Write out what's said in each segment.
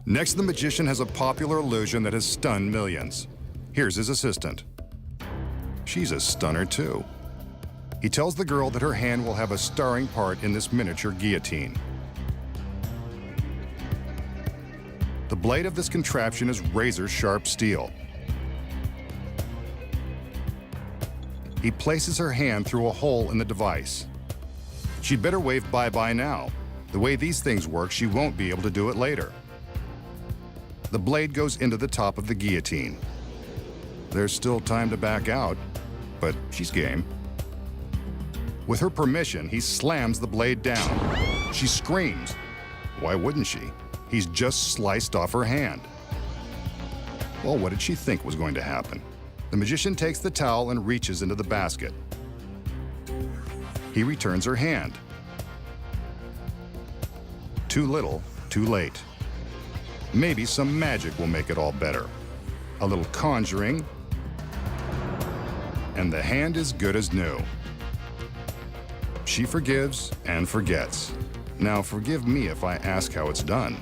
Next, the magician has a popular illusion that has stunned millions. Here's his assistant. She's a stunner too. He tells the girl that her hand will have a starring part in this miniature guillotine. The blade of this contraption is razor-sharp steel. He places her hand through a hole in the device. She'd better wave bye-bye now. The way these things work, she won't be able to do it later. The blade goes into the top of the guillotine. There's still time to back out, but she's game. With her permission, he slams the blade down. She screams. Why wouldn't she? He's just sliced off her hand. Well, what did she think was going to happen? The magician takes the towel and reaches into the basket. He returns her hand. Too little, too late. Maybe some magic will make it all better. A little conjuring, and the hand is good as new. She forgives and forgets. Now forgive me if I ask how it's done.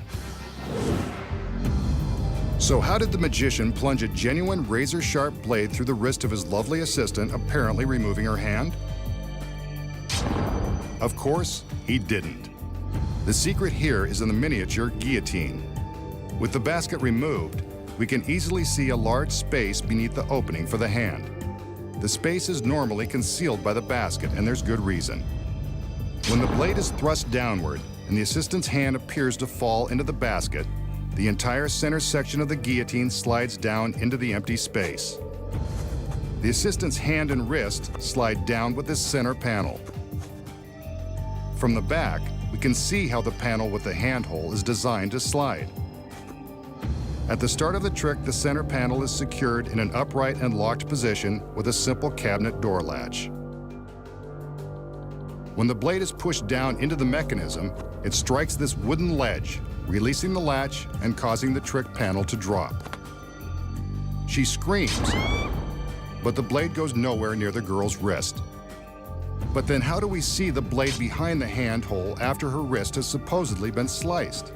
So how did the magician plunge a genuine razor-sharp blade through the wrist of his lovely assistant, apparently removing her hand? Of course, he didn't. The secret here is in the miniature guillotine. With the basket removed, we can easily see a large space beneath the opening for the hand. The space is normally concealed by the basket, and there's good reason. When the blade is thrust downward and the assistant's hand appears to fall into the basket, the entire center section of the guillotine slides down into the empty space. The assistant's hand and wrist slide down with this center panel. From the back, we can see how the panel with the handhole is designed to slide. At the start of the trick, the center panel is secured in an upright and locked position with a simple cabinet door latch. When the blade is pushed down into the mechanism, it strikes this wooden ledge, releasing the latch and causing the trick panel to drop. She screams, but the blade goes nowhere near the girl's wrist. But then how do we see the blade behind the handhole after her wrist has supposedly been sliced?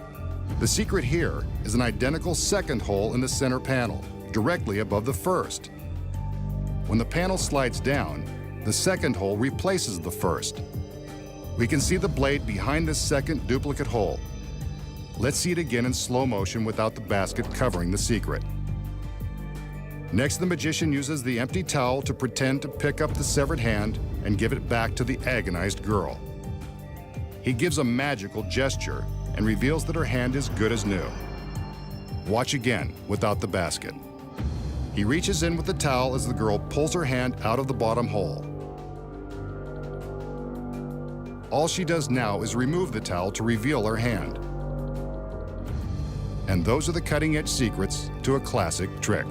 The secret here is an identical second hole in the center panel, directly above the first. When the panel slides down, the second hole replaces the first. We can see the blade behind this second duplicate hole. Let's see it again in slow motion without the basket covering the secret. Next, the magician uses the empty towel to pretend to pick up the severed hand and give it back to the agonized girl. He gives a magical gesture and reveals that her hand is good as new. Watch again without the basket. He reaches in with the towel as the girl pulls her hand out of the bottom hole. All she does now is remove the towel to reveal her hand. And those are the cutting-edge secrets to a classic trick.